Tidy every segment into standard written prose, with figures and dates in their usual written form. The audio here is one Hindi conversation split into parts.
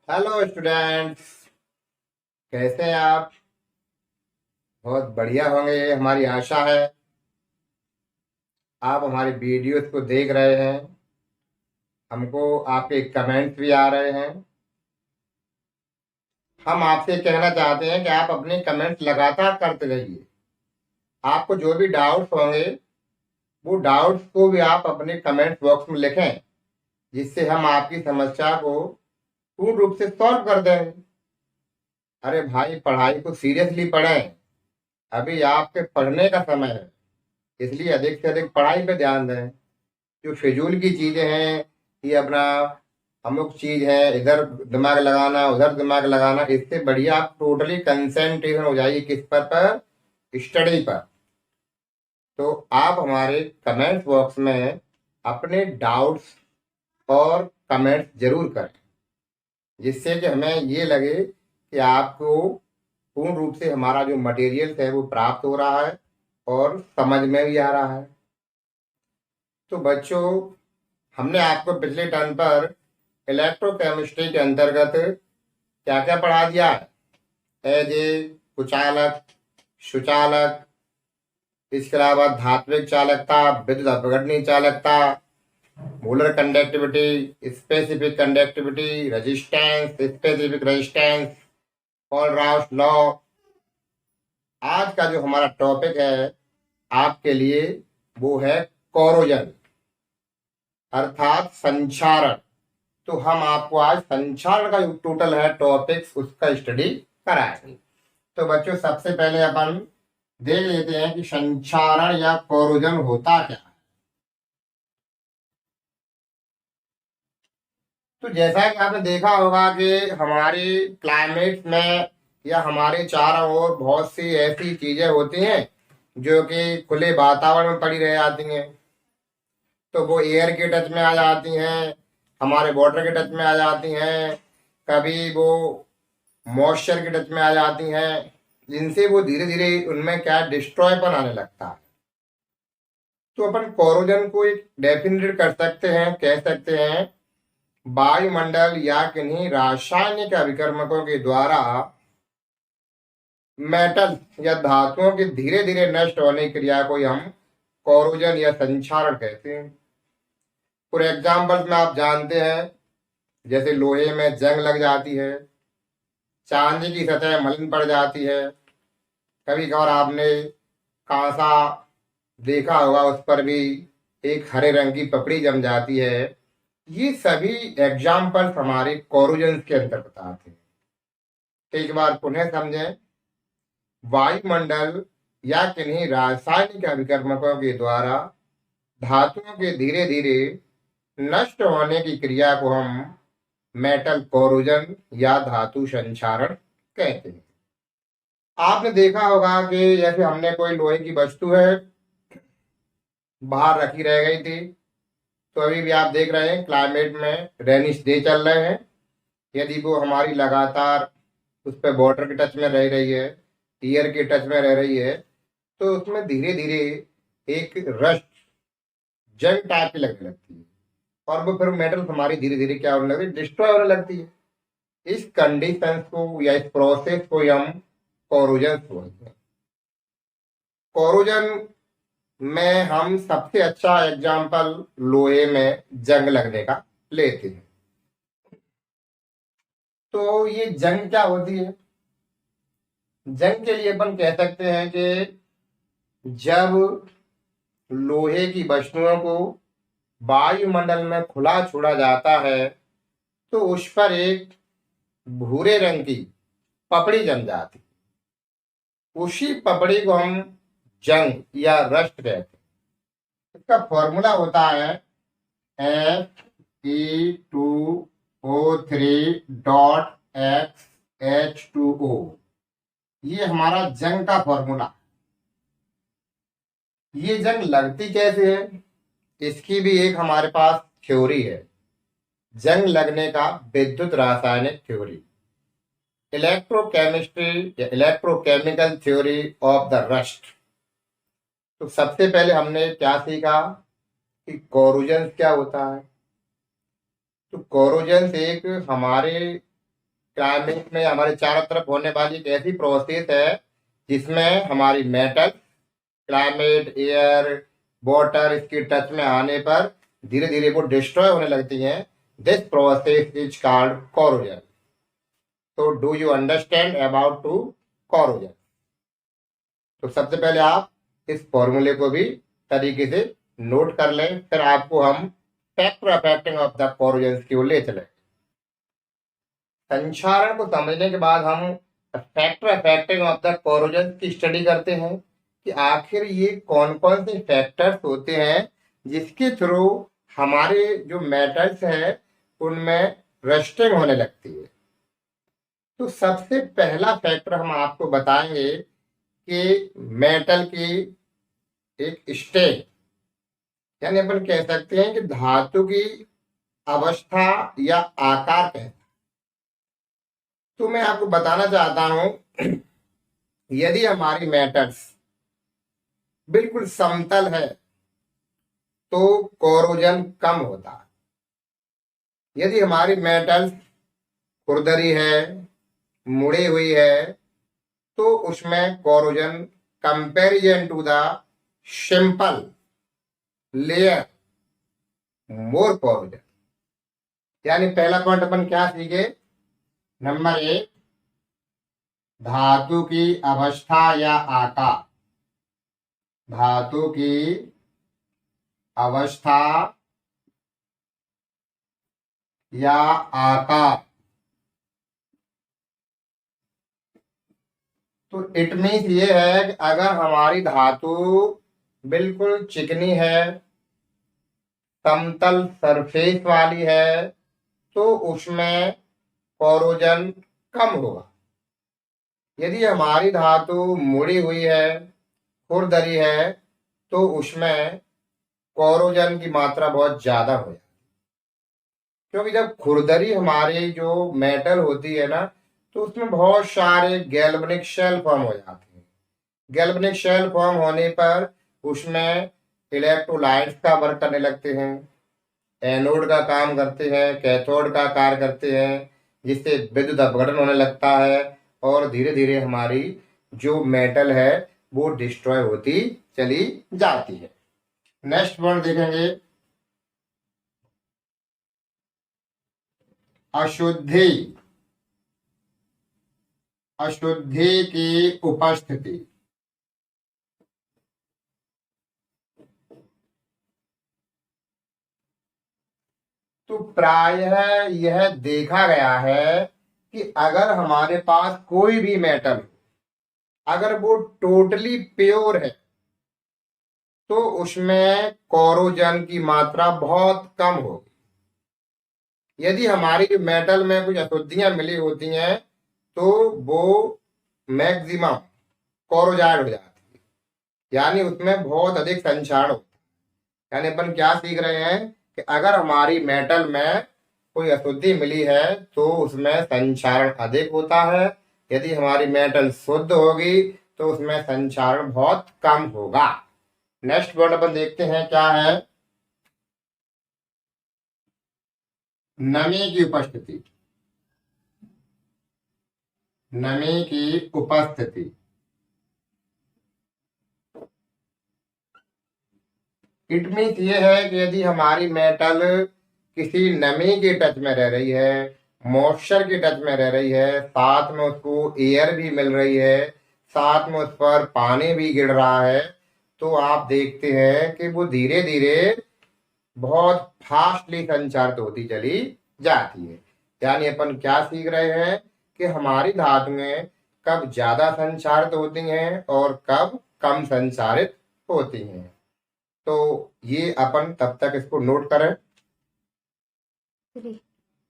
हेलो स्टूडेंट्स, कैसे हैं आप? बहुत बढ़िया होंगे, ये हमारी आशा है। आप हमारी वीडियोस को देख रहे हैं, हमको आपके कमेंट्स भी आ रहे हैं। हम आपसे कहना चाहते हैं कि आप अपने कमेंट्स लगातार करते रहिए। आपको जो भी डाउट्स होंगे वो डाउट्स को भी आप अपने कमेंट बॉक्स में लिखें, जिससे हम आपकी समस्या को पूर्ण रूप से सॉल्व कर देंगे। अरे भाई, पढ़ाई को सीरियसली पढ़ें। अभी आपके पढ़ने का समय है, इसलिए अधिक से अधिक पढ़ाई पे ध्यान दें। जो फिजूल की चीजें हैं, ये अपना अमुक चीज है, इधर दिमाग लगाना उधर दिमाग लगाना, इससे बढ़िया आप टोटली कंसंट्रेशन हो जाइए किस पर स्टडी पर। तो आप हमारे कमेंट बॉक्स में अपने डाउट्स और कमेंट्स जरूर करें, जिससे कि हमें ये लगे कि आपको पूर्ण रूप से हमारा जो मटेरियल है वो प्राप्त हो रहा है और समझ में भी आ रहा है। तो बच्चों, हमने आपको पिछले टर्म पर इलेक्ट्रोकेमिस्ट्री के अंतर्गत क्या क्या पढ़ा दिया है? एज ए कुचालक, सुचालक, इसके अलावा धात्विक चालकता, विद्युत अपघटनीय चालकता, molar conductivity, specific conductivity, resistance, specific resistance, और राउस लॉ। आज का जो हमारा टॉपिक है आपके लिए वो है कोरोजन, अर्थात संक्षारण। तो हम आपको आज संक्षारण का जो टोटल है टॉपिक्स उसका स्टडी कराएंगे। तो बच्चों, सबसे पहले अपन देख लेते हैं कि संक्षारण या कोरोजन होता क्या है। तो जैसा कि आपने देखा होगा कि हमारे क्लाइमेट में या हमारे चारों ओर बहुत सी ऐसी चीजें होती हैं जो कि खुले वातावरण में पड़ी रह जाती हैं। तो वो एयर के टच में आ जाती हैं, हमारे वाटर के टच में आ जाती हैं, कभी वो मॉइस्चर के टच में आ जाती हैं, जिनसे वो धीरे धीरे उनमें क्या डिस्ट्रॉयपन आने लगता है। तो अपन कोरोजन को एक डेफिनेट कर सकते हैं, कह सकते हैं वायुमंडल या किन्हीं रासायनिक अभिकर्मकों के द्वारा मेटल या धातुओं के धीरे धीरे नष्ट होने की क्रिया को हम कोरोजन या संक्षारण कहते हैं। फॉर एग्जाम्पल में आप जानते हैं, जैसे लोहे में जंग लग जाती है, चांदी की सतह मलिन पड़ जाती है, कभी कभार आपने कांसा देखा होगा, उस पर भी एक हरे रंग की पपड़ी जम जाती है। ये सभी एग्जाम्पल्स हमारे कोरोजन के अंतर्गत आते हैं। तो एक बार पुनः समझें, वायुमंडल या किन्हीं रासायनिक अभिकर्मकों के द्वारा धातुओं के धीरे धीरे नष्ट होने की क्रिया को हम मेटल कोरोजन या धातु संक्षारण कहते हैं। आपने देखा होगा कि जैसे हमने कोई लोहे की वस्तु है बाहर रखी रह गई थी, तो अभी भी आप देख रहे हैं क्लाइमेट में रेनिश डे चल रहे हैं, यदि वो हमारी लगातार उस पर वाटर के टच में रह रही है, एयर के टच में रह रही है, तो उसमें धीरे धीरे एक रस्ट जंग टाइप की लगने लगती है, और वो फिर मेटल्स हमारी धीरे धीरे क्या होने लगती है, डिस्ट्रॉय होने लगती है। इस कंडीशन को या इस प्रोसेस को हम कोरोजन बोलते हैं। कोरोजन में हम सबसे अच्छा एग्जाम्पल लोहे में जंग लगने का लेते हैं। तो ये जंग क्या होती है? जंग के लिए अपन कह सकते हैं कि जब लोहे की वस्तुओं को वायुमंडल में खुला छोड़ा जाता है तो उस पर एक भूरे रंग की पपड़ी जम जाती, उसी पपड़ी को हम जंग या रस्ट कहते हैं। इसका फॉर्मूला होता है Fe2O3.XH2O। ये हमारा जंग का फॉर्मूला। ये जंग लगती कैसे है, इसकी भी एक हमारे पास थ्योरी है, जंग लगने का विद्युत रासायनिक थ्योरी, इलेक्ट्रोकेमिस्ट्री या electrochemical theory of the rust. तो सबसे पहले हमने क्या सीखा कि कोरोजन क्या होता है। तो कोरोजन एक हमारे क्लाइमेट में हमारे चारों तरफ होने वाली एक ऐसी प्रोसेस है जिसमें हमारी मेटल क्लाइमेट एयर वाटर इसके टच में आने पर धीरे धीरे वो डिस्ट्रॉय होने लगती हैं। This process is called corrosion. तो do you understand about to corrosion? तो सबसे पहले आप इस फॉर्मूले को भी तरीके से नोट कर लें, फिर आपको हम factor affecting of the corrosion की ओर ले चले। संक्षारण को समझने के बाद हम factor affecting of the corrosion की स्टडी करते हैं कि आखिर ये कौन कौन से फैक्टर्स होते हैं जिसके थ्रू हमारे जो मेटल्स है उनमें रस्टिंग होने लगती है। तो सबसे पहला फैक्टर हम आपको बताएंगे कि मेटल की एक स्टेट, यानी अपन कह सकते हैं कि धातु की अवस्था या आकार कहते हैं। तो मैं आपको बताना चाहता हूं यदि हमारी मेटल्स बिल्कुल समतल है तो कोरोजन कम होता है। यदि हमारी मेटल्स खुरदरी है, मुड़ी हुई है, तो उसमें corrosion comparison to the simple layer more corrosion. यानी पहला पॉइंट अपन क्या सीखे? नंबर 1, धातु की अवस्था या आकार। धातु की अवस्था या आकार। तो इट मीन्स ये है कि अगर हमारी धातु बिल्कुल चिकनी है, समतल सरफेस वाली है, तो उसमें कोरोजन कम होगा। यदि हमारी धातु मुड़ी हुई है, खुरदरी है, तो उसमें कोरोजन की मात्रा बहुत ज्यादा हो जाती है। क्योंकि जब खुरदरी हमारी जो मेटल होती है ना, तो उसमें बहुत सारे गैल्वेनिक शेल फॉर्म हो जाते हैं। गैल्वेनिक शेल फॉर्म होने पर उसमें इलेक्ट्रोलाइट्स का वर्क करने लगते हैं, एनोड का काम करते हैं, कैथोड का कार्य करते हैं, जिससे विद्युत अपघटन होने लगता है और धीरे धीरे हमारी जो मेटल है वो डिस्ट्रॉय होती चली जाती है। नेक्स्ट पॉइंट देखेंगे, अशुद्धि। अशुद्धि की उपस्थिति। तो प्रायः यह देखा गया है कि अगर हमारे पास कोई भी मेटल, अगर वो टोटली प्योर है, तो उसमें कोरोजन की मात्रा बहुत कम होगी। यदि हमारी मेटल में कुछ अशुद्धियां मिली होती हैं तो वो मैक्सिमम कोरोजाइड हो जाती है, यानी उसमें बहुत अधिक संक्षारण होता है। यानी अपन क्या सीख रहे हैं कि अगर हमारी मेटल में कोई अशुद्धि मिली है तो उसमें संक्षारण अधिक होता है। यदि हमारी मेटल शुद्ध होगी तो उसमें संक्षारण बहुत कम होगा। नेक्स्ट वर्ड अपन देखते हैं क्या है, नमी की उपस्थिति। नमी की उपस्थिति। इट मीन्स ये है कि यदि हमारी मेटल किसी नमी के टच में रह रही है, मॉइस्चर के टच में रह रही है, साथ में उसको एयर भी मिल रही है, साथ में उस पर पानी भी गिर रहा है, तो आप देखते हैं कि वो धीरे धीरे बहुत फास्टली संचारित होती चली जाती है। यानी अपन क्या सीख रहे हैं कि हमारी धातुएं कब ज्यादा संचारित होती हैं और कब कम संचारित होती हैं। तो ये अपन तब तक इसको नोट करें।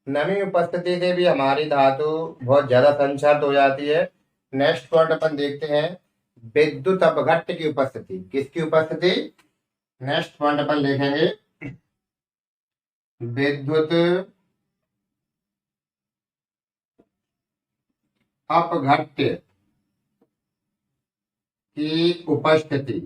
नमी उपस्थिति से भी हमारी धातु बहुत ज्यादा संचारित हो जाती है। नेक्स्ट पॉइंट अपन देखते हैं, विद्युत अपघट्य की उपस्थिति। किसकी उपस्थिति? नेक्स्ट पॉइंट अपन लिखेंगे, विद्युत अपघट्य की उपस्थिति।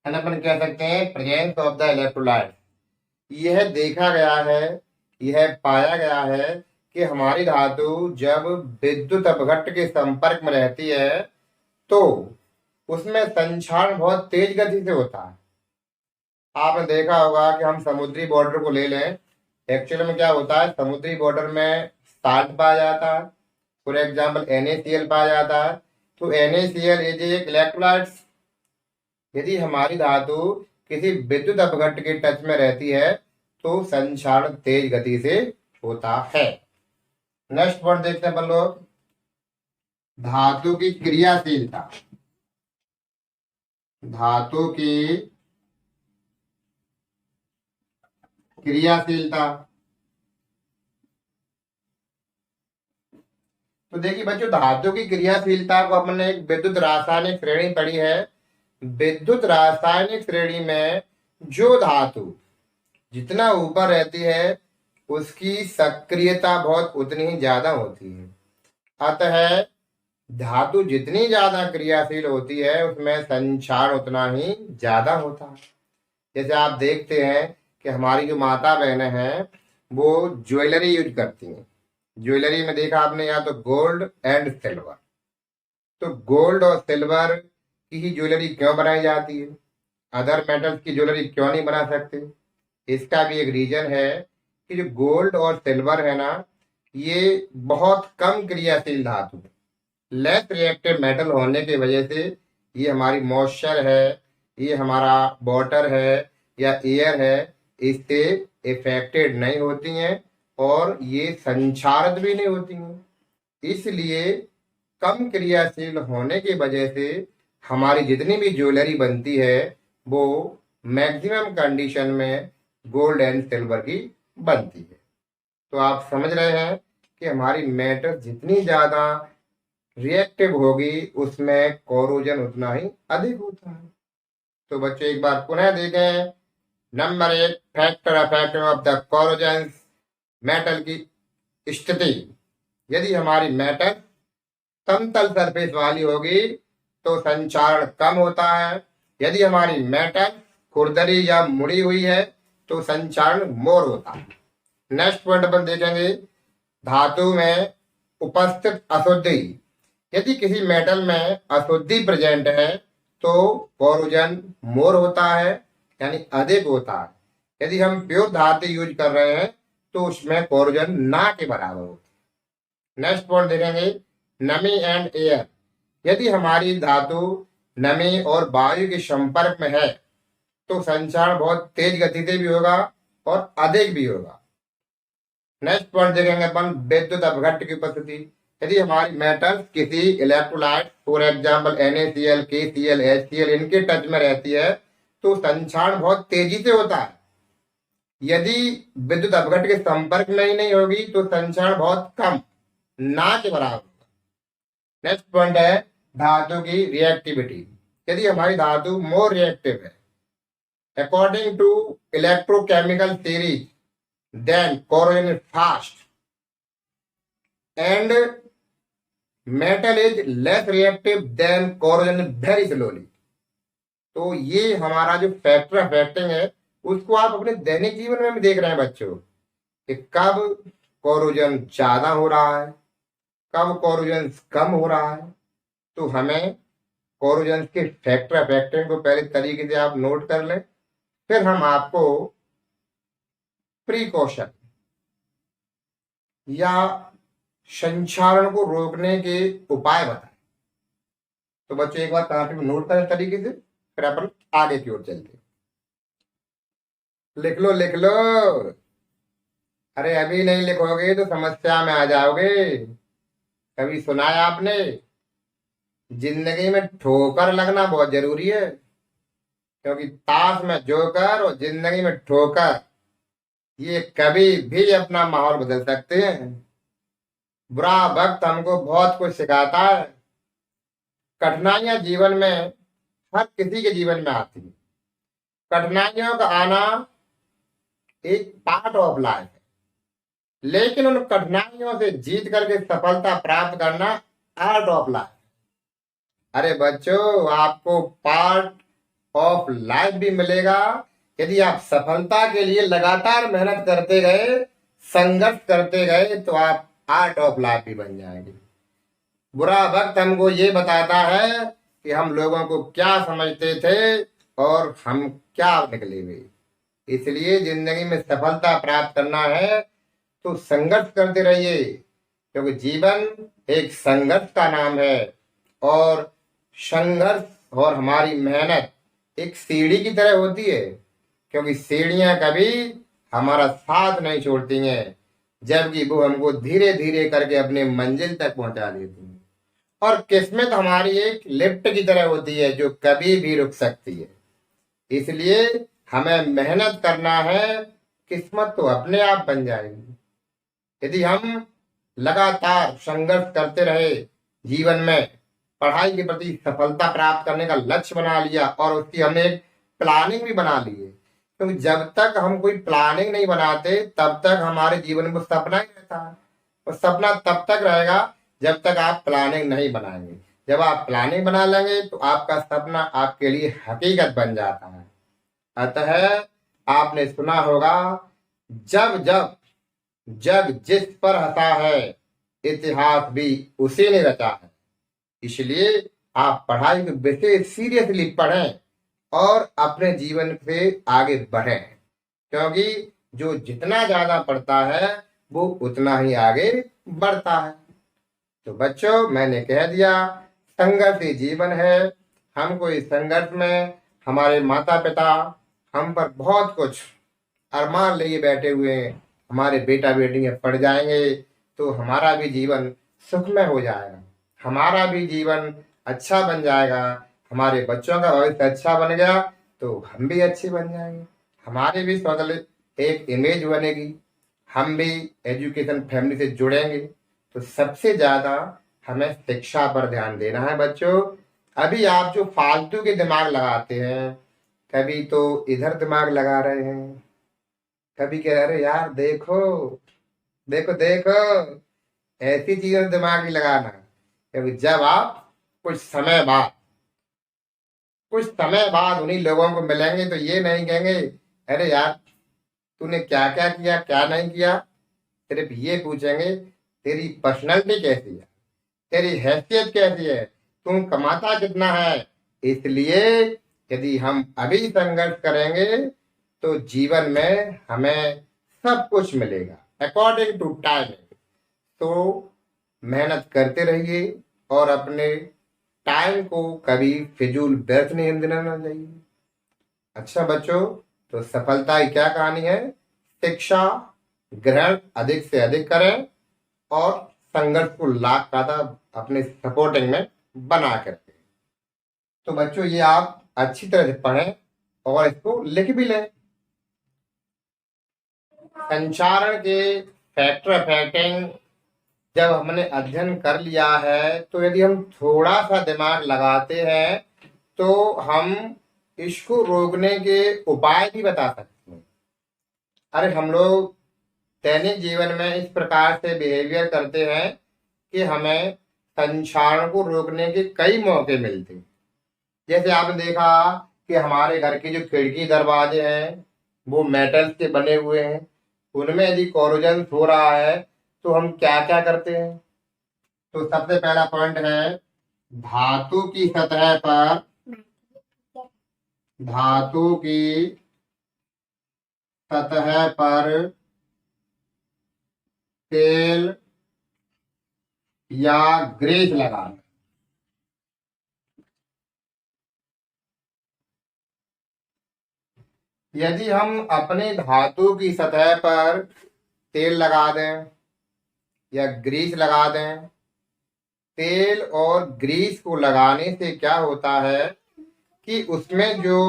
अपन कह सकते हैं प्रेजेंस ऑफ द इलेक्ट्रोलाइट। यह देखा गया है, यह पाया गया है कि हमारी धातु जब विद्युत अपघट्ट के संपर्क में रहती है तो उसमें संक्षारण बहुत तेज गति से होता है। आपने देखा होगा कि हम समुद्री बॉर्डर को ले लें, एक्चुअल में क्या होता है, समुद्री बॉर्डर में साल्ट पाया जाता है, फॉर एग्जाम्पल NaCl पाया जाता है। तो NaCl इज एक इलेक्ट्रोलाइट्स। यदि हमारी धातु किसी विद्युत अपघट्ट के टच में रहती है तो संक्षारण तेज गति से होता है। नेक्स्ट पॉइंट देखते हैं अपन लोग, धातु की क्रियाशीलता। धातु की क्रियाशीलता। तो देखिए बच्चों, धातु की क्रियाशीलता को अपने एक विद्युत रासायनिक श्रेणी पढ़ी है। विद्युत रासायनिक श्रेणी में जो धातु जितना ऊपर रहती है उसकी सक्रियता बहुत उतनी ही ज्यादा होती है। अतः धातु जितनी ज्यादा क्रियाशील होती है उसमें संक्षारण उतना ही ज्यादा होता है। जैसे आप देखते हैं कि हमारी जो माता बहनें हैं वो ज्वेलरी यूज करती हैं। ज्वेलरी में देखा आपने या तो गोल्ड एंड सिल्वर। तो गोल्ड और सिल्वर की ही ज्वेलरी क्यों बनाई जाती है, अदर मेटल्स की ज्वेलरी क्यों नहीं बना सकते? इसका भी एक रीजन है कि जो गोल्ड और सिल्वर है ना, ये बहुत कम क्रियाशील धातु है। लेस रिएक्टिव मेटल होने की वजह से ये हमारी मॉइस्चर है, ये हमारा वाटर है या एयर है, इससे इफेक्टेड नहीं होती हैं और ये संक्षारित भी नहीं होती हैं। इसलिए कम क्रियाशील होने की वजह से हमारी जितनी भी ज्वेलरी बनती है वो मैक्सिमम कंडीशन में गोल्ड एंड सिल्वर की बनती है। तो आप समझ रहे हैं कि हमारी मेटल जितनी ज्यादा रिएक्टिव होगी उसमें कोरोजन उतना ही अधिक होता है। तो बच्चों एक बार पुनः देखें, number 1 factor affective of the corrosion metal की स्थिति। यदि हमारी मेटल समतल सरफेस वाली होगी तो संक्षारण कम होता है। यदि हमारी मेटल खुरदरी या मुड़ी हुई है तो संक्षारण मोर होता है। नेक्स्ट पॉइंट अपन देखेंगे, धातु में उपस्थित अशुद्धि। यदि किसी मेटल में अशुद्धि प्रेजेंट है तो कोरोजन मोर होता है, यानी अधिक होता है। यदि हम प्योर धातु यूज कर रहे हैं तो उसमें कोरोजन ना के बराबर होता है। नेक्स्ट पॉइंट देखेंगे, नमी एंड एयर। यदि हमारी धातु नमी और वायु के संपर्क में है तो संक्षारण बहुत तेज गति से भी होगा और अधिक भी होगा। नेक्स्ट पॉइंट देखेंगे अपन, विद्युत अपघट्ट की उपस्थिति। यदि हमारी मेटल किसी electrolyte for example NaCl, KCl, HCl इनके टच में रहती है तो संक्षारण बहुत तेजी से होता है। यदि विद्युत अपघट्ट के संपर्क में ही नहीं होगी तो संक्षारण बहुत कम, ना के बराबर होगा। नेक्स्ट पॉइंट है धातु की रिएक्टिविटी। यदि हमारी धातु मोर रिएक्टिव है according to electrochemical theory then corrosion is fast and metal is less reactive then corrosion is very slowly। तो ये हमारा जो फैक्टर अफेक्टिंग है उसको आप अपने दैनिक जीवन में भी देख रहे हैं बच्चों कि कब कोरोजन ज्यादा हो रहा है, कब कोरोजन कम हो रहा है। तो हमें कोरोजन के फैक्टर अफेक्टिंग को पहले तरीके से आप नोट कर लें, फिर हम आपको प्रिकॉशन या संक्षारण को रोकने के उपाय बताएं। तो बच्चों एक बार कॉपी में नोट करें तरीके से, फिर अपन आगे की ओर चलते। लिख लो लिख लो, अरे अभी नहीं लिखोगे तो समस्या में आ जाओगे। कभी सुना है आपने, जिंदगी में ठोकर लगना बहुत जरूरी है, क्योंकि ताश में जोकर और जिंदगी में ठोकर ये कभी भी अपना माहौल बदल सकते हैं। बुरा वक्त हमको बहुत कुछ सिखाता है। कठिनाइयां जीवन में हर किसी के जीवन में आती है। कठिनाइयों का आना एक पार्ट ऑफ लाइफ है, लेकिन उन कठिनाइयों से जीत करके सफलता प्राप्त करना आर्ट ऑफ लाइफ। अरे बच्चों, आपको पार्ट ऑफ लाइफ भी मिलेगा, यदि आप सफलता के लिए लगातार मेहनत करते गए, संघर्ष करते गए, तो आप आर्ट ऑफ लाइफ भी बन जाएंगे। बुरा वक्त हमको ये बताता है कि हम लोगों को क्या समझते थे और हम क्या निकले हुए। इसलिए जिंदगी में सफलता प्राप्त करना है तो संघर्ष करते रहिए, क्योंकि जीवन एक संघर्ष का नाम है। और संघर्ष और हमारी मेहनत एक सीढ़ी की तरह होती है, क्योंकि सीढ़ियां कभी हमारा साथ नहीं छोड़ती हैं, जबकि वो हमको धीरे धीरे करके अपने मंजिल तक पहुंचा देती हैं। और किस्मत हमारी एक लिफ्ट की तरह होती है जो कभी भी रुक सकती है। इसलिए हमें मेहनत करना है, किस्मत तो अपने आप बन जाएगी। यदि हम लगातार संघर्ष करते रहे, जीवन में पढ़ाई के प्रति सफलता प्राप्त करने का लक्ष्य बना लिया और उसकी हमने एक प्लानिंग भी बना ली है, क्योंकि जब तक हम कोई प्लानिंग नहीं बनाते तब तक हमारे जीवन में सपना ही रहता है। और सपना तब तक रहेगा जब तक आप प्लानिंग नहीं बनाएंगे। जब आप प्लानिंग बना लेंगे तो आपका सपना आपके लिए हकीकत बन जाता है। अतः आपने सुना होगा, जब जब जग जिस पर हंसा है, इतिहास भी उसी ने रचा है। इसलिए आप पढ़ाई को बेहद सीरियसली पढ़ें और अपने जीवन से आगे बढ़ें, क्योंकि जो जितना ज्यादा पढ़ता है वो उतना ही आगे बढ़ता है। तो बच्चों, मैंने कह दिया, संघर्ष ही जीवन है। हमको इस संघर्ष में हमारे माता पिता हम पर बहुत कुछ अरमान लिए बैठे हुए हैं। हमारे बेटा बेटियां पढ़ जाएंगे तो हमारा भी जीवन सुखमय हो जाएगा, हमारा भी जीवन अच्छा बन जाएगा। हमारे बच्चों का भविष्य अच्छा बन गया तो हम भी अच्छे बन जाएंगे, हमारी भी स्वतंत्र एक इमेज बनेगी, हम भी एजुकेशन फैमिली से जुड़ेंगे। तो सबसे ज्यादा हमें शिक्षा पर ध्यान देना है बच्चों। अभी आप जो फालतू के दिमाग लगाते हैं, कभी तो इधर दिमाग लगा रहे हैं, कभी कह रहे यार देखो देखो देखो, ऐसी चीजों में दिमाग नहीं लगाना। क्योंकि जब आप कुछ समय बाद उन्हीं लोगों को मिलेंगे तो ये नहीं कहेंगे अरे यार तूने क्या क्या किया क्या नहीं किया, सिर्फ ये पूछेंगे तेरी पर्सनैलिटी कैसी है, तेरी हैसियत कैसी है, तू कमाता कितना है। इसलिए यदि हम अभी संघर्ष करेंगे तो जीवन में हमें सब कुछ मिलेगा अकॉर्डिंग टू टाइमिंग। तो मेहनत करते रहिए और अपने टाइम को कभी फिजूल व्यर्थ नहीं देना चाहिए। अच्छा बच्चों, तो सफलता की क्या कहानी है? शिक्षा ग्रहण अधिक से अधिक करें और संघर्ष को लाख ज्यादा अपने सपोर्टिंग में बना करके। तो बच्चों, ये आप अच्छी तरह से पढ़ें और इसको लिख भी लें। संचारण के फैक्टर अफेक्टिंग जब हमने अध्ययन कर लिया है तो यदि हम थोड़ा सा दिमाग लगाते हैं तो हम इसको रोकने के उपाय भी बता सकते हैं। अरे हम लोग दैनिक जीवन में इस प्रकार से बिहेवियर करते हैं कि हमें संचारण को रोकने के कई मौके मिलते हैं। जैसे आपने देखा कि हमारे घर के जो खिड़की दरवाजे हैं वो मेटल्स के बने हुए हैं, उनमें यदि कोरोजन हो रहा है तो हम क्या क्या करते हैं। तो सबसे पहला पॉइंट है, धातु की सतह पर धातु की सतह पर तेल या ग्रीस लगाना। यदि हम अपने धातु की सतह पर तेल लगा दें या ग्रीस लगा दें, तेल और ग्रीस को लगाने से क्या होता है कि उसमें जो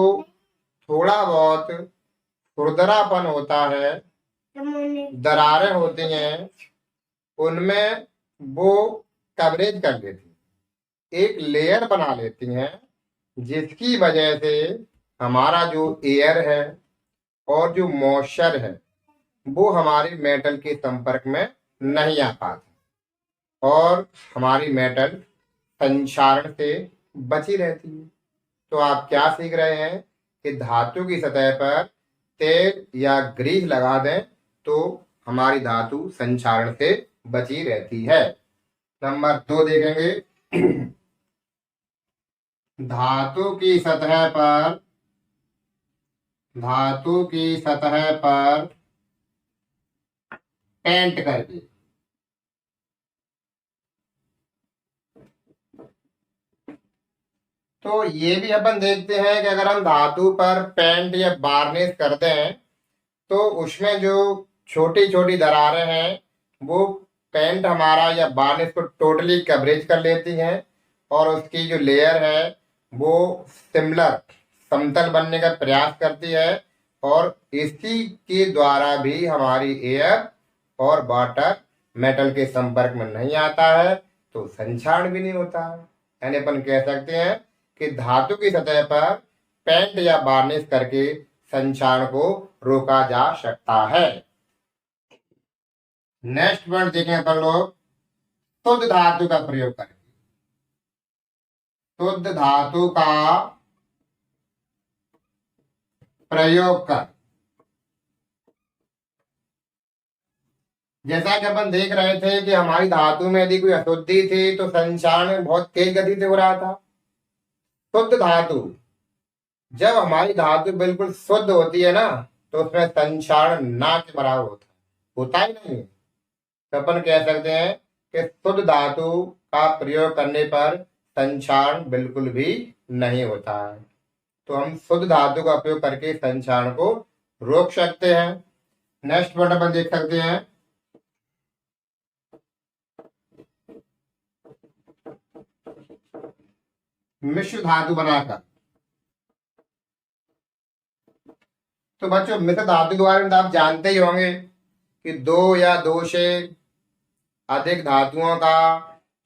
थोड़ा बहुत खुरदरापन होता है, दरारें होती हैं, उनमें वो कवरेज कर लेती हैं, एक लेयर बना लेती हैं, जिसकी वजह से हमारा जो एयर है और जो मॉइस्चर है वो हमारी मेटल के संपर्क में नहीं आ पाता और हमारी मेटल संक्षारण से बची रहती है। तो आप क्या सीख रहे हैं कि धातु की सतह पर तेल या ग्रीस लगा दें तो हमारी धातु संक्षारण से बची रहती है। नंबर 2 देखेंगे, धातु की सतह पर पेंट करके। तो ये भी अपन देखते हैं कि अगर हम धातु पर पेंट या वार्निश करते हैं तो उसमें जो छोटी छोटी दरारें हैं वो पेंट हमारा या वार्निश को टोटली कवरेज कर लेती हैं और उसकी जो लेयर है वो सिमिलर समतल बनने का प्रयास करती है और इसी के द्वारा भी हमारी एयर और वाटर मेटल के संपर्क में नहीं आता है तो संक्षारण भी नहीं होता है। यानी अपन कह सकते हैं कि धातु की सतह पर पेंट या वार्निश करके संक्षारण को रोका जा सकता है। नेक्स्ट पॉइंट देखें अपन लोग, शुद्ध धातु का प्रयोग करके। शुद्ध धातु का प्रयोग कर, जैसा कि अपन देख रहे थे कि हमारी धातु में यदि कोई अशुद्धि थी तो संक्षारण बहुत तेज गति से हो रहा था। शुद्ध धातु, जब हमारी धातु बिल्कुल शुद्ध होती है ना तो उसमें संक्षारण ना के बराबर होता ही नहीं है। तो अपन कह सकते हैं कि शुद्ध धातु का प्रयोग करने पर संक्षारण बिल्कुल भी नहीं होता है। तो हम शुद्ध धातु का उपयोग करके संक्षारण को रोक सकते हैं। नेक्स्ट पॉइंट अपन देख सकते हैं, मिश्र धातु बनाकर। तो बच्चों मिश्र धातु के बारे में तो आप जानते ही होंगे कि दो या दो से अधिक धातुओं का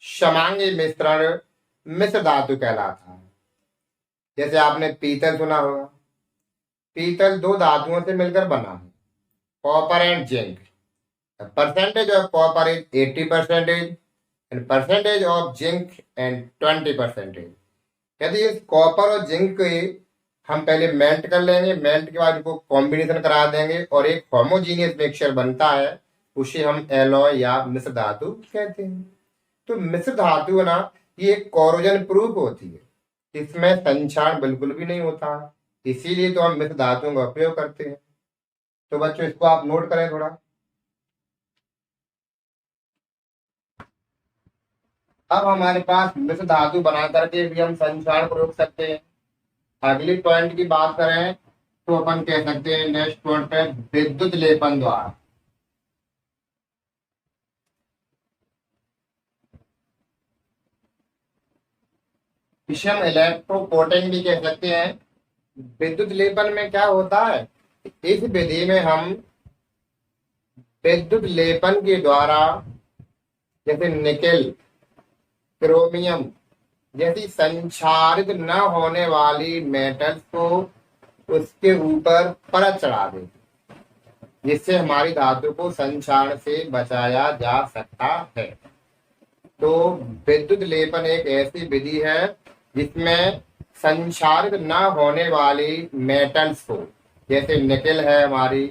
समांगी मिश्रण मिश्र धातु कहलाता है। जैसे आपने पीतल सुना होगा, पीतल दो धातुओं से मिलकर बना है, copper and zinc. Percentage of copper is 80% and percentage of zinc and 20%। यदि इस कॉपर और जिंक के हम पहले मेल्ट कर लेंगे, मेल्ट के बाद इनको कॉम्बिनेशन करा देंगे और एक होमोजीनियस मिक्सचर बनता है, उसे हम एलॉय या मिश्र धातु कहते हैं। तो मिश्र धातु है ना, ये कोरोजन प्रूफ होती है, इसमें संक्षारण बिल्कुल भी नहीं होता, इसीलिए तो हम मिश्र धातुओं का उपयोग करते हैं। तो बच्चों इसको आप नोट करें थोड़ा। अब हमारे पास मिश्र धातु बना करके भी हम संक्षारण को रोक सकते हैं। अगली पॉइंट की बात करें तो अपन कह सकते हैं नेक्स्ट पॉइंट पे विद्युत लेपन द्वारा। इसे हम इलेक्ट्रो कोटिंग भी कह सकते हैं। विद्युत लेपन में क्या होता है, इस विधि में हम विद्युत लेपन के द्वारा जैसे निकेल, क्रोमियम जैसी संक्षारित न होने वाली मेटल्स को उसके ऊपर परत चढ़ा दें, जिससे हमारी धातु को संक्षारण से बचाया जा सकता है। तो विद्युत लेपन एक ऐसी विधि है जिसमें संक्षारित न होने वाली मेटल्स को, जैसे निकेल है हमारी,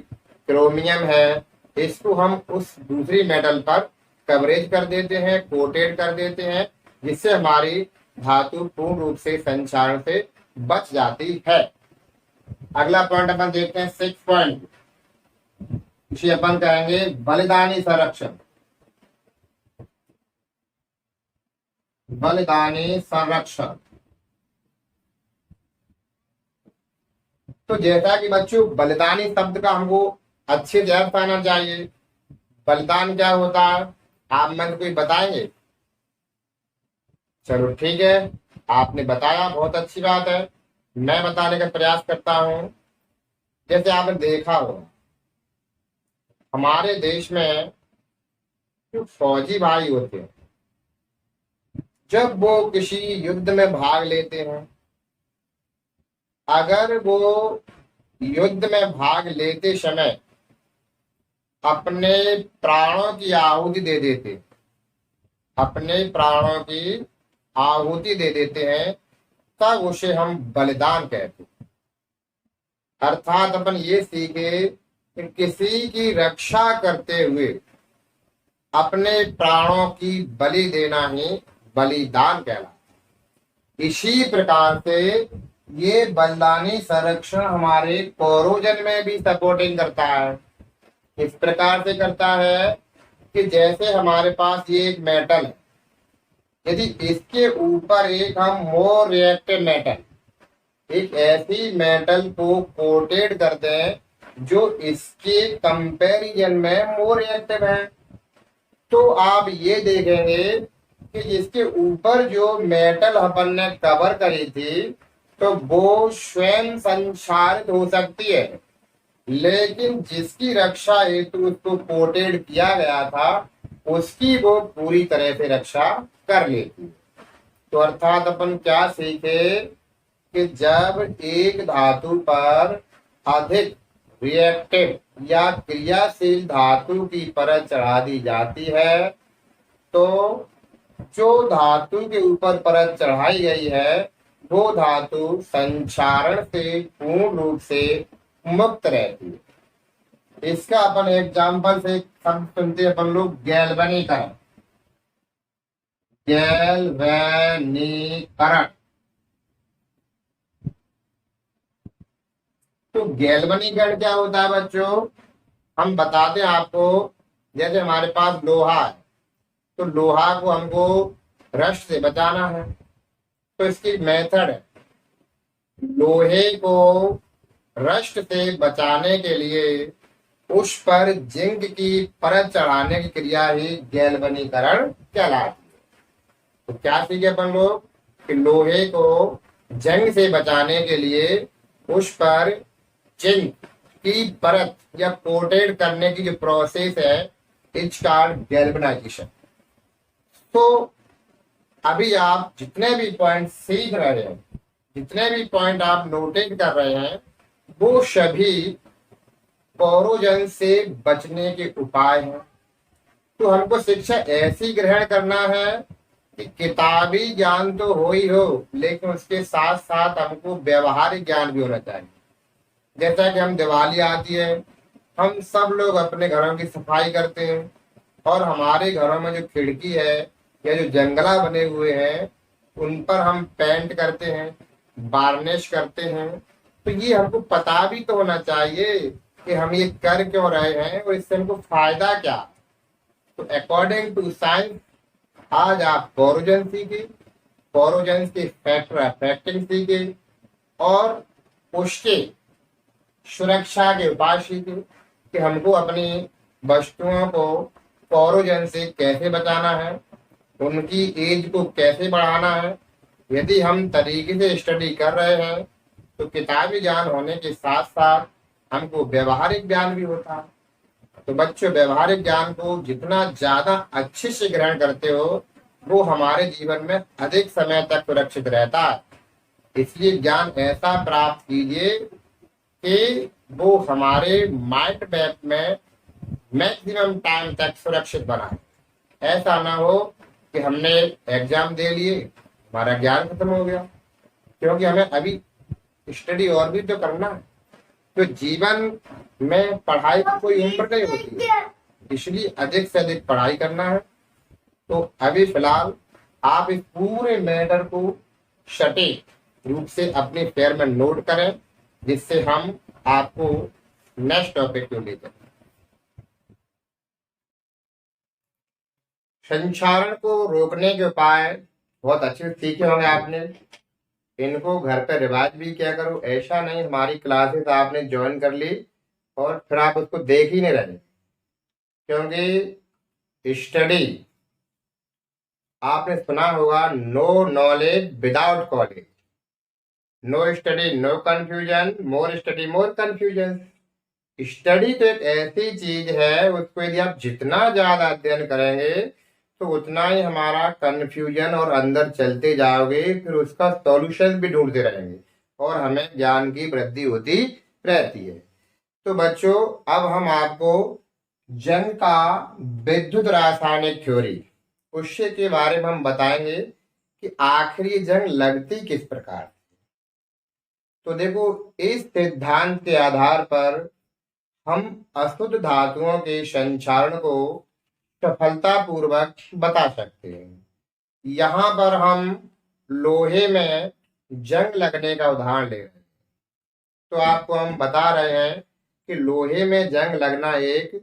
क्रोमियम है, इसको हम उस दूसरी मेटल पर कवरेज कर देते हैं, कोटेड कर देते हैं, जिससे हमारी धातु पूर्ण रूप से संक्षारण से बच जाती है। अगला पॉइंट अपन देखते हैं 6 पॉइंट, इसे अपन कहेंगे बलिदानी संरक्षण। बलिदानी संरक्षण, तो जैसा कि बच्चों बलिदानी शब्द का हमको अच्छे से अर्थ आना चाहिए। बलिदान क्या होता है, आप मन कोई बताएंगे? चलो ठीक है, आपने बताया, बहुत अच्छी बात है, मैं बताने का प्रयास करता हूं। जैसे आपने देखा हो हमारे देश में जो फौजी भाई होते हैं, जब वो किसी युद्ध में भाग लेते हैं, अगर वो युद्ध में भाग लेते समय अपने प्राणों की आहुति दे देते, अपने प्राणों की आहुति दे देते हैं, तब उसे हम बलिदान कहते हैं। अर्थात अपन ये सीखे कि किसी की रक्षा करते हुए अपने प्राणों की बलि देना ही बलिदान कहलाता। इसी प्रकार से ये बलिदानी संरक्षण हमारे पौरोजन में भी सपोर्टिंग करता है। इस प्रकार से करता है कि जैसे हमारे पास ये एक मेटल है, यदि इसके ऊपर एक हम मोर रिएक्टिव मेटल, एक ऐसी मेटल को कोटेड कर दें जो इसके कंपैरिजन में मोर रिएक्टिव है, तो आप ये देखेंगे कि इसके ऊपर जो मेटल अपन ने कवर करी थी तो वो स्वयं संक्षारित हो सकती है, लेकिन जिसकी रक्षा हेतु उसको कोटेड किया गया था उसकी वो पूरी तरह से रक्षा कर लेती। तो अर्थात अपन क्या सीखे कि जब एक धातु पर अधिक रिएक्टिव या क्रियाशील धातु की परत चढ़ा दी जाती है तो जो धातु के ऊपर परत चढ़ाई गई है वो धातु संक्षारण से पूर्ण रूप से मुक्त रहती है। इसका अपन एग्जाम्पल से शब्द सुनते अपन लोग गैल्वेनीकरण। गैल्वेनीकरण, तो गैल्वेनीकरण क्या होता है बच्चों? हम बताते हैं आपको। जैसे हमारे पास लोहा है तो लोहा को हमको रस्ट से बचाना है, तो इसकी मेथड है, लोहे को रस्ट से बचाने के लिए उस पर जिंक की परत चढ़ाने की क्रिया ही गैल्वेनीकरण कहलाती है। तो क्या सीखे अपन लोग कि लोहे को जंग से बचाने के लिए उस पर जिंक की परत या कोटेड करने की जो प्रोसेस है इट्स कॉल्ड गैल्वेनाइजेशन। तो अभी आप जितने भी पॉइंट सीख रहे हैं, जितने भी पॉइंट आप नोटेट कर रहे हैं, वो सभी पौरोजन से बचने के उपाय हैं। तो हमको शिक्षा ऐसी ग्रहण करना है कि किताबी ज्ञान तो हो ही हो, लेकिन उसके साथ साथ हमको व्यवहारिक ज्ञान भी होना चाहिए। जैसा कि हम दिवाली आती है, हम सब लोग अपने घरों की सफाई करते हैं और हमारे घरों में जो खिड़की है या जो जंगला बने हुए हैं उन पर हम पेंट करते हैं, वार्निश करते हैं। तो ये हमको पता भी तो होना चाहिए कि हम ये कर क्यों रहे हैं और इससे हमको फायदा क्या। तो अकॉर्डिंग टू साइंस आज आप पौरोजन सीखे, पौरोजन के फैक्टर अफेक्टिंग सीखे और उसके सुरक्षा के उपाय सीखे कि हमको अपनी वस्तुओं को पौरोजन से कैसे बचाना है, उनकी एज को कैसे बढ़ाना है। यदि हम तरीके से स्टडी कर रहे हैं तो किताबी ज्ञान होने के साथ साथ हमको व्यवहारिक ज्ञान भी होता है। तो बच्चों, व्यवहारिक ज्ञान को जितना ज्यादा अच्छे से ग्रहण करते हो वो हमारे जीवन में अधिक समय तक सुरक्षित रहता है। इसलिए ज्ञान ऐसा प्राप्त कीजिए कि वो हमारे माइंड मैप में मैक्सिमम टाइम तक सुरक्षित बनाए। ऐसा ना हो कि हमने एग्जाम दे लिए, हमारा ज्ञान खत्म हो गया, क्योंकि हमें अभी स्टडी और भी तो करना है। तो जीवन में पढ़ाई की कोई उम्र नहीं होती है, इसलिए अधिक से अधिक पढ़ाई करना है। तो अभी फिलहाल आप इस पूरे मैटर को सटीक रूप से अपने पैर में नोट करें, जिससे हम आपको नेक्स्ट टॉपिक को ले जाए। संक्षारण को रोकने के उपाय बहुत अच्छे से सीखे होंगे आपने। इनको घर पे रिवाइज भी किया करो। ऐसा नहीं हमारी क्लासेस आपने ज्वाइन कर ली और फिर आप उसको देख ही नहीं रहे, क्योंकि स्टडी आपने सुना होगा, no knowledge without college, no study no confusion, more study more confusion. Study तो एक ऐसी चीज है, उसको यदि आप जितना ज्यादा अध्ययन करेंगे तो उतना ही हमारा कंफ्यूजन और अंदर चलते जाओगे, फिर उसका सॉल्यूशन भी ढूंढते रहेंगे और हमें ज्ञान की वृद्धि होती रहती है। तो बच्चों, अब हम आपको जंग का विद्युत रासायनिक थ्योरी उससे के बारे में हम बताएंगे कि आखिर ये जंग लगती किस प्रकार। तो देखो, इस सिद्धांत के आधार पर हम अशुद्ध धातुओं के संचारण को सफलतापूर्वक बता सकते हैं। यहाँ पर हम लोहे में जंग लगने का उदाहरण ले रहे हैं। तो आपको हम बता रहे हैं कि लोहे में जंग लगना एक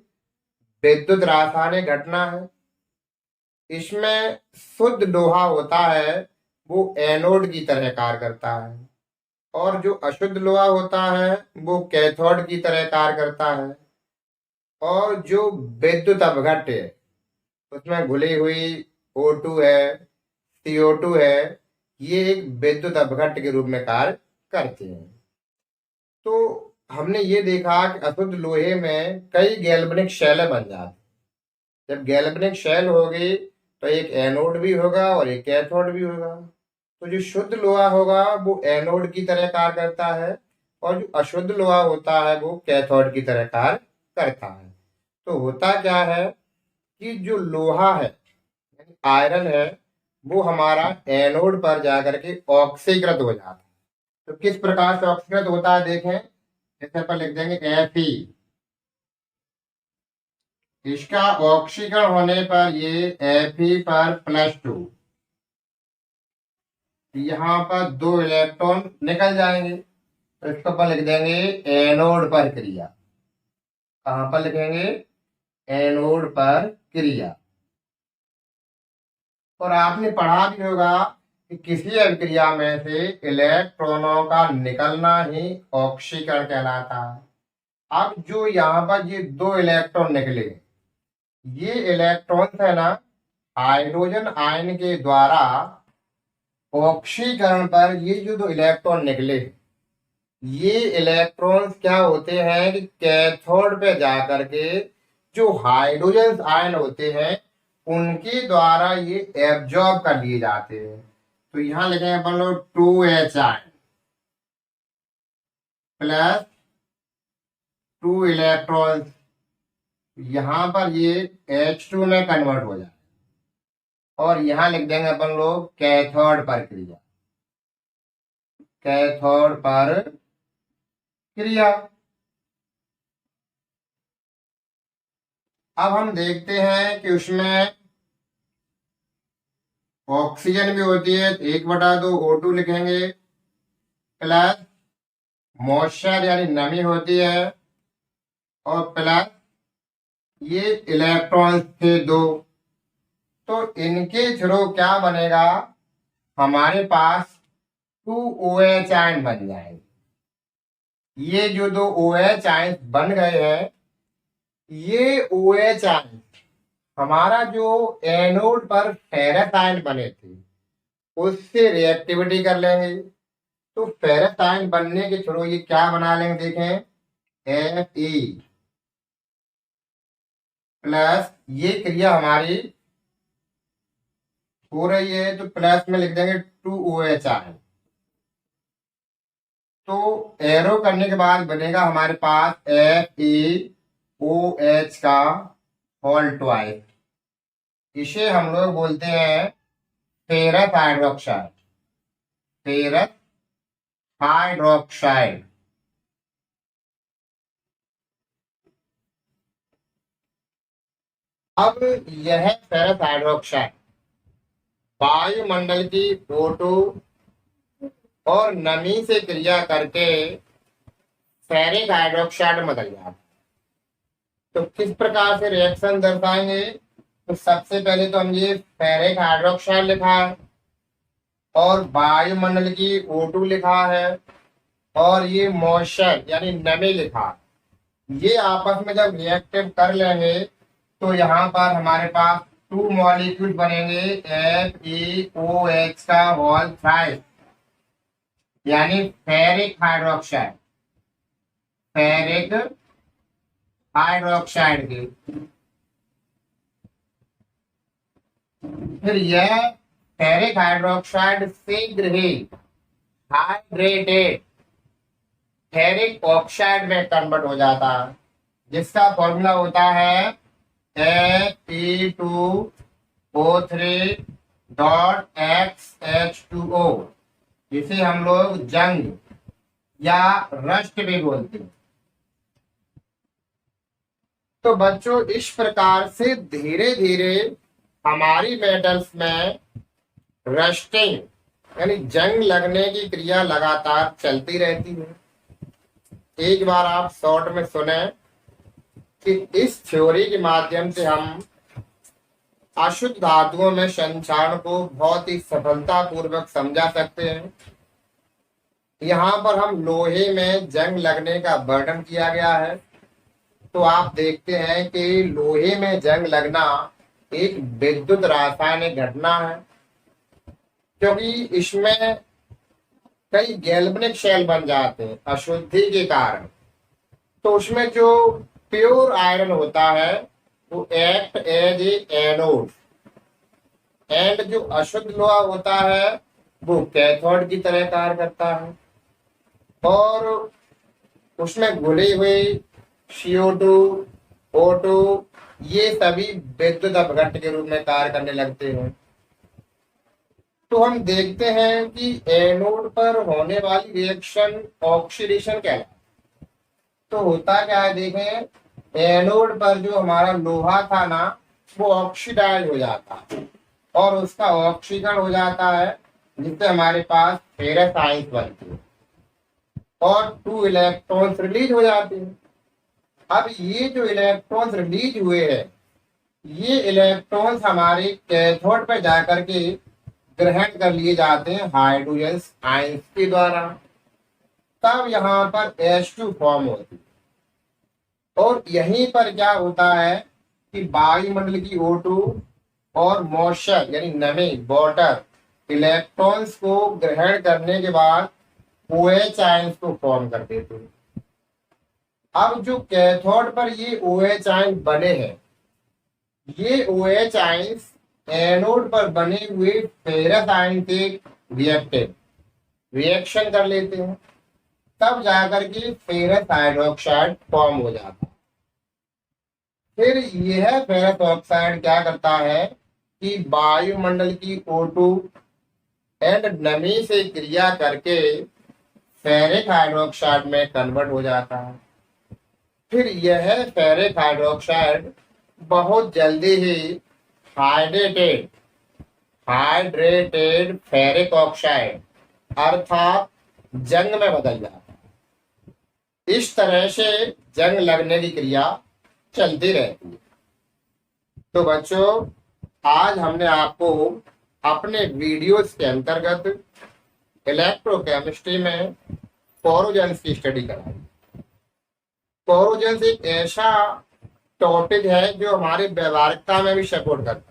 विद्युत रासायनिक घटना है। इसमें शुद्ध लोहा होता है वो एनोड की तरह कार्य करता है, और जो अशुद्ध लोहा होता है वो कैथोड की तरह कार्य करता है। और जो विद्युत अपघट्य है उसमें घुली हुई O2 है, CO2 है, ये एक विद्युत अपघट्य के रूप में कार्य करते हैं। तो हमने ये देखा कि अशुद्ध लोहे में कई गैल्वेनिक शेलें बन जाती। जब गैल्वेनिक शेल होगी तो एक एनोड भी होगा और एक कैथोड भी होगा। तो जो शुद्ध लोहा होगा वो एनोड की तरह कार्य करता है, और जो अशुद्ध लोहा होता है वो कैथोड की तरह कार्य करता है। तो होता क्या है कि जो लोहा है यानी आयरन है वो हमारा एनोड पर जाकर के ऑक्सीकृत हो जाता है। तो किस प्रकार से ऑक्सीकृत होता है देखें। जैसे पर लिख देंगे Fe। इसका ऑक्सीकरण होने पर ये Fe पर +2, यहाँ पर 2 इलेक्ट्रॉन निकल जाएंगे। तो इसको पर लिख देंगे एनोड पर क्रिया। कहां पर लिखेंगे? एनोड पर क्रिया। और आपने पढ़ा भी होगा कि किसी अभिक्रिया में से इलेक्ट्रॉनों का निकलना ही ऑक्सीकरण कहलाता है। अब जो यहाँ पर ये 2 इलेक्ट्रॉन निकले, ये इलेक्ट्रॉन्स है ना हाइड्रोजन आयन के द्वारा ऑक्सीकरण पर ये जो 2 इलेक्ट्रॉन निकले, ये इलेक्ट्रॉन्स क्या होते हैं कि कैथोड पे जाकर के जो हाइड्रोजन आयन होते हैं उनके द्वारा ये एब्जॉर्ब कर लिए जाते हैं। तो यहां लिखेंगे अपन लोग 2H आयन प्लस 2 इलेक्ट्रॉन्स, यहां पर ये H2 में कन्वर्ट हो जाए, और यहां लिख देंगे अपन लोग कैथोड पर क्रिया। कैथोड पर क्रिया। अब हम देखते हैं कि उसमें ऑक्सीजन भी होती है। 1/2 O2 लिखेंगे प्लस मॉइस्चर यानी नमी होती है, और प्लस ये इलेक्ट्रॉन्स थे 2। तो इनके थ्रू क्या बनेगा, हमारे पास 2OH आयन बन जाएंगे। ये जो 2 OH आयन बन गए हैं, ये OH आयन हमारा जो एनोड पर फेरस आयन बने थे उससे रिएक्टिविटी कर लेंगे। तो फेरस आयन बनने के थ्रू ये क्या बना लेंगे देखें, Fe प्लस, ये क्रिया हमारी हो रही है तो प्लस में लिख देंगे 2OH आयन। तो एरो करने के बाद बनेगा हमारे पास FeOH का होल ट्वाइस। इसे हम लोग बोलते हैं फेरस हाइड्रोक्साइड। Ferrous hydroxide. अब यह फेरस हाइड्रोक्साइड वायुमंडल की O2 और नमी से क्रिया करके फेरिक हाइड्रोक्साइड में बदल जाता है। तो किस प्रकार से रिएक्शन दर्शाएंगे, तो सबसे पहले तो हम ये फेरिक हाइड्रोक्साइड लिखा है और वायुमंडल की O2 लिखा है, और ये मॉइस्चर यानी नमी लिखा है। ये आपस में जब रिएक्टिव कर लेंगे तो यहाँ पर हमारे पास 2 मॉलिक्यूल बनेंगे FeOH का होल थ्राइस, यानी फेरिक हाइड्रोक्साइड। फेरिक हाइड्रोक्साइड के फिर यह फेरिक हाइड्रोक्साइड शीघ्र ही हाइड्रेटेड फेरिक ऑक्साइड में कन्वर्ट हो जाता है, जिसका फॉर्मूला होता है Fe2O3.XH2O, जिसे हम लोग जंग या रस्ट भी बोलते हैं। तो बच्चों इस प्रकार से धीरे धीरे हमारी मेटल्स में रस्टिंग यानी जंग लगने की क्रिया लगातार चलती रहती है। एक बार आप शॉर्ट में सुने कि इस थ्योरी के माध्यम से हम अशुद्ध धातुओं में संक्षारण को बहुत ही सफलता पूर्वक समझा सकते हैं। यहाँ पर हम लोहे में जंग लगने का वर्णन किया गया है। तो आप देखते हैं कि लोहे में जंग लगना एक विद्युत रासायनिक घटना है, क्योंकि इसमें कई गैल्वेनिक शेल बन जाते हैं अशुद्धि के कारण। तो उसमें जो प्योर आयरन होता है वो act as a anode, and जो अशुद्ध लोहा होता है वो कैथोड की तरह कार्य करता है, और उसमें घुली हुई CO2, O2 ये सभी विद्युत अपघट्ट के रूप में कार्य करने लगते हैं। तो हम देखते हैं कि एनोड पर होने वाली रिएक्शन ऑक्सीडेशन कहलाती है। तो होता क्या है, देखें एनोड पर जो हमारा लोहा था ना वो ऑक्सीडाइज हो जाता है और उसका ऑक्सीकरण हो जाता है, जिससे हमारे पास फेरस आयंस बनती है और 2 इलेक्ट्रॉन्स रिलीज हो जाते हैं। अब ये जो इलेक्ट्रॉन्स रिलीज हुए हैं ये इलेक्ट्रॉन्स हमारे कैथोड पर जाकर के ग्रहण कर लिए जाते हैं हाइड्रोजन आयंस के द्वारा। तब यहाँ पर H2 फॉर्म होती है और यहीं पर क्या होता है कि वायुमंडल की O2 और मॉइस्चर यानी नमी वाटर इलेक्ट्रॉन्स को ग्रहण करने के बाद OH आयंस को फॉर्म कर देते हैं। अब जो कैथोड पर ये OH आयंस बने हैं ये OH आयंस एनोड पर बने हुए फेरस आयन से रिएक्शन कर लेते हैं, तब जाकर के फेरस हाइड्रोक्साइड फॉर्म हो जाता है। फिर यह फेरस ऑक्साइड क्या करता है कि वायुमंडल की O2 एंड नमी से क्रिया करके फेरिक हाइड्रोक्साइड में कन्वर्ट हो जाता है। फिर यह फेरिक हाइड्रोक्साइड बहुत जल्दी ही हाइड्रेटेड फेरिक ऑक्साइड अर्थात जंग में बदल जाता है। इस तरह से जंग लगने की क्रिया चलती रहती है। तो बच्चों आज हमने आपको अपने वीडियोस के अंतर्गत इलेक्ट्रोकेमिस्ट्री में कोरोजेंस की स्टडी कराई। कोरोजेंस एक ऐसा टॉपिक है जो हमारी व्यवहारिकता में भी सपोर्ट करता है।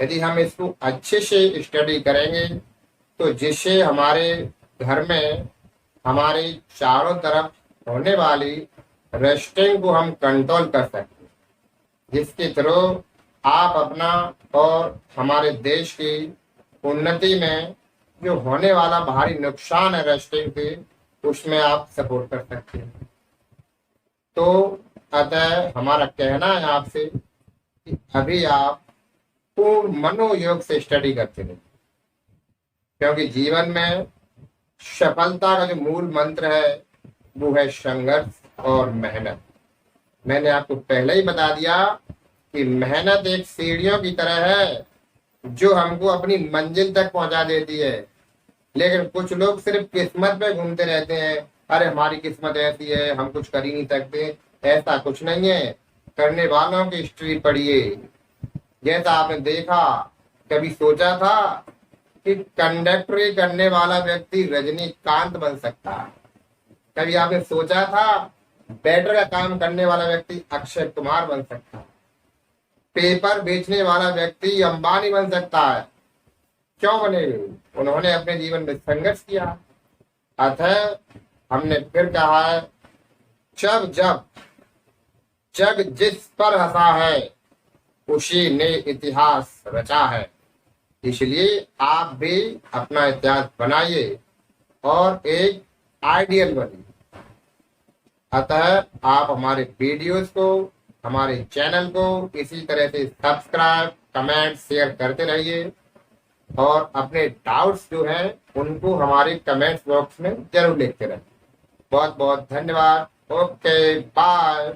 यदि हम इसको अच्छे से स्टडी करेंगे तो जिससे हमारे घर में हमारे चारों तरफ होने वाली रस्टिंग को हम कंट्रोल कर सकते हैं, जिसके थ्रू आप अपना और हमारे देश की उन्नति में जो होने वाला भारी नुकसान है रस्टिंग से उसमें आप सपोर्ट कर सकते हैं। तो अतः हमारा कहना है आपसे कि अभी आप पूर्ण मनोयोग से स्टडी करते रहिए, क्योंकि जीवन में सफलता का जो मूल मंत्र है वो है संघर्ष और मेहनत। मैंने आपको पहले ही बता दिया कि मेहनत एक सीढ़ियों की तरह है जो हमको अपनी मंजिल तक पहुंचा देती है, लेकिन कुछ लोग सिर्फ किस्मत पे घूमते रहते हैं। अरे हमारी किस्मत ऐसी है, हम कुछ कर ही नहीं सकते। ऐसा कुछ नहीं है, करने वालों की हिस्ट्री पढ़िए। जैसा आपने देखा, कभी सोचा था कि कंडक्टरी करने वाला व्यक्ति रजनीकांत बन सकता है? कभी आपने सोचा था बैटर का काम करने वाला व्यक्ति अक्षय कुमार बन सकता है? पेपर बेचने वाला व्यक्ति अंबानी बन सकता है? क्यों बने? उन्होंने अपने जीवन में संघर्ष किया। अतः हमने फिर कहा है, जब जब जग जिस पर हंसा है उसी ने इतिहास रचा है। इसलिए आप भी अपना इतिहास बनाइए और एक आइडियल बनिए। अतः आप हमारे वीडियोस को, हमारे चैनल को इसी तरह से सब्सक्राइब, कमेंट, शेयर करते रहिए और अपने डाउट्स जो हैं उनको हमारे कमेंट्स बॉक्स में जरूर लिखते रहिए। बहुत बहुत धन्यवाद। Okay bye.